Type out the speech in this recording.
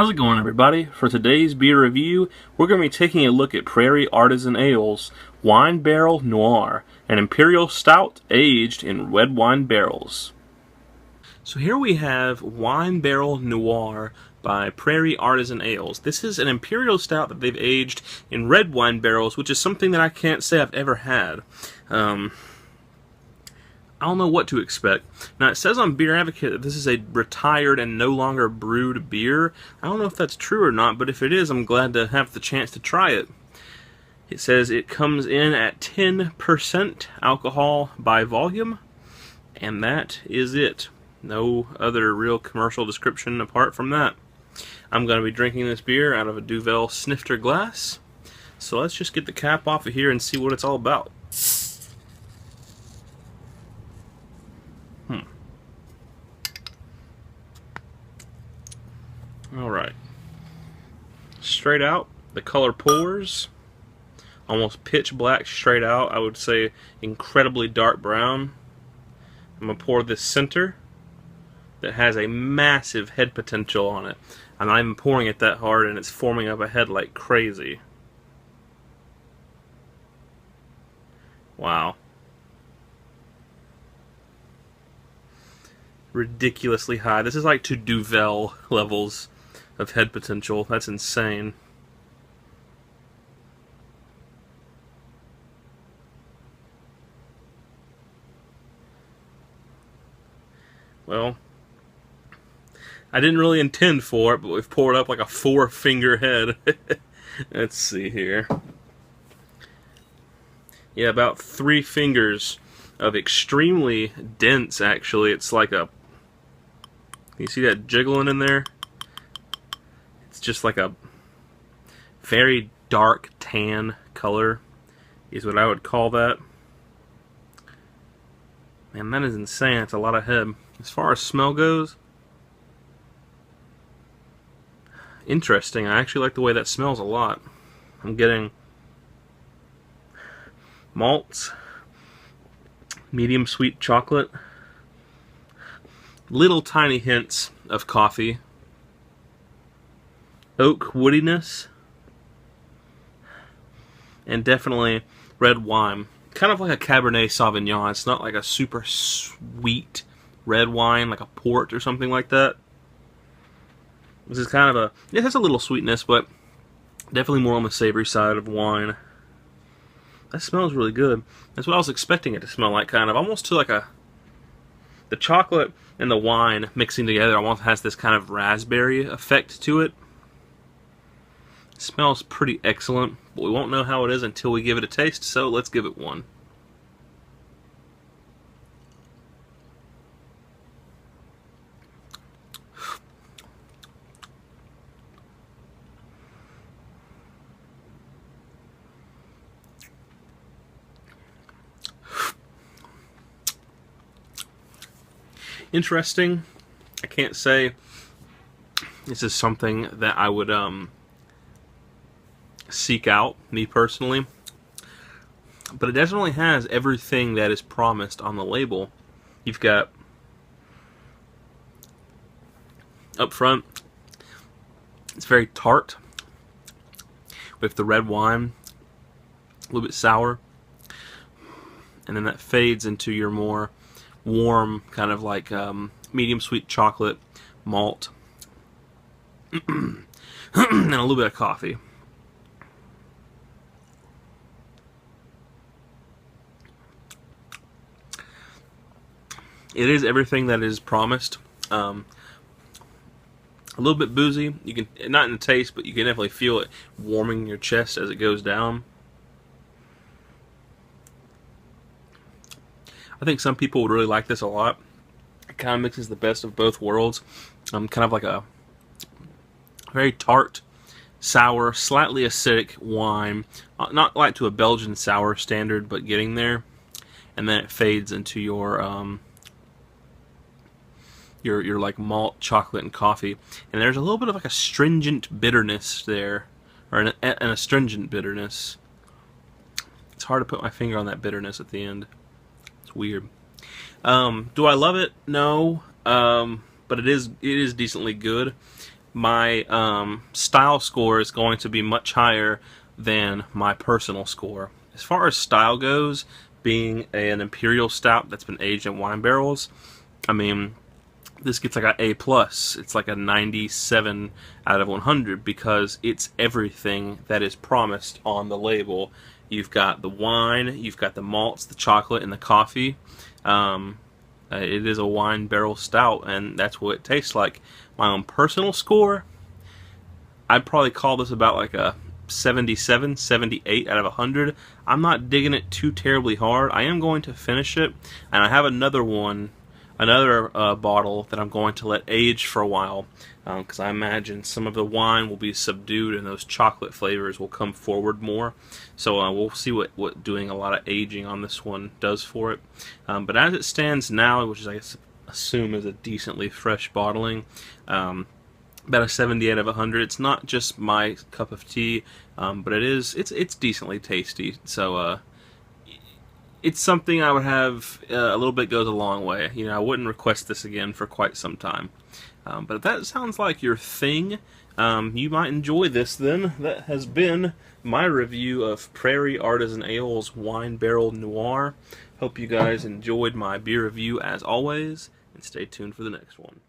How's it going, everybody? For today's beer review, we're going to be taking a look at Prairie Artisan Ales Wine Barrel Noir, an imperial stout aged in red wine barrels. So here we have Wine Barrel Noir by Prairie Artisan Ales. This is an imperial stout that they've aged in red wine barrels, which is something that I can't say I've ever had. I don't know what to expect. Now, it says on Beer Advocate that this is a retired and no longer brewed beer. I don't know if that's true or not, but if it is, I'm glad to have the chance to try it. It says it comes in at 10% alcohol by volume, and that is it. No other real commercial description apart from that. I'm going to be drinking this beer out of a Duvel snifter glass. So let's just get the cap off of here and see what it's all about. Alright. Straight out, the color pours. Almost pitch black straight out. I would say incredibly dark brown. I'm going to pour this center that has a massive head potential on it. I'm not even pouring it that hard, and it's forming up a head like crazy. Wow. Ridiculously high. This is like to Duvel levels of head potential. That's insane. Well, I didn't really intend for it, but we've poured up like a 4-finger head. Let's see here. Yeah, about 3 fingers of extremely dense, actually. It's like a... You see that jiggling in there? It's just like a very dark tan color is what I would call that. Man, that is insane. That's a lot of head. As far as smell goes, interesting. I actually like the way that smells a lot. I'm getting malts, medium sweet chocolate, little tiny hints of coffee, oak woodiness, and definitely red wine. Kind of like a Cabernet Sauvignon. It's not like a super sweet red wine, like a port or something like that. This is kind of a... It has a little sweetness, but definitely more on the savory side of wine. That smells really good. That's what I was expecting it to smell like, kind of. Almost to like a... The chocolate and the wine mixing together almost has this kind of raspberry effect to it. It smells pretty excellent, but we won't know how it is until we give it a taste, so let's give it one. Interesting. I can't say this is something that I would seek out, me personally, but it definitely has everything that is promised on the label. You've got up front, it's very tart with the red wine, a little bit sour, and then that fades into your more warm, kind of like medium sweet chocolate, malt, and a little bit of coffee. It is everything that is promised. A little bit boozy. You can, not in the taste, but you can definitely feel it warming your chest as it goes down. I think some people would really like this a lot. It kind of mixes the best of both worlds. Kind of like a very tart, sour, slightly acidic wine. Not like to a Belgian sour standard, but getting there. And then it fades into your like malt, chocolate, and coffee. And there's a little bit of like a stringent bitterness there, or an astringent bitterness. It's hard to put my finger on that bitterness at the end. It's weird. Do I love it? No. But it is decently good. my style score is going to be much higher than my personal score. As far as style goes, being an imperial stout that's been aged in wine barrels, I mean, this gets like an A+. It's like a 97 out of 100 because it's everything that is promised on the label. You've got the wine, you've got the malts, the chocolate, and the coffee. It is a wine barrel stout, and that's what it tastes like. My own personal score, I'd probably call this about like a 77, 78 out of 100. I'm not digging it too terribly hard. I am going to finish it, and I have another bottle that I'm going to let age for a while, because I imagine some of the wine will be subdued and those chocolate flavors will come forward more. So we'll see what doing a lot of aging on this one does for it. But as it stands now, which is I assume is a decently fresh bottling, about a 70 out of 100. It's not just my cup of tea, but it's decently tasty. So it's something I would have a little bit goes a long way. You know, I wouldn't request this again for quite some time. But if that sounds like your thing, you might enjoy this then. That has been my review of Prairie Artisan Ales Wine Barrel Noir. Hope you guys enjoyed my beer review as always, and stay tuned for the next one.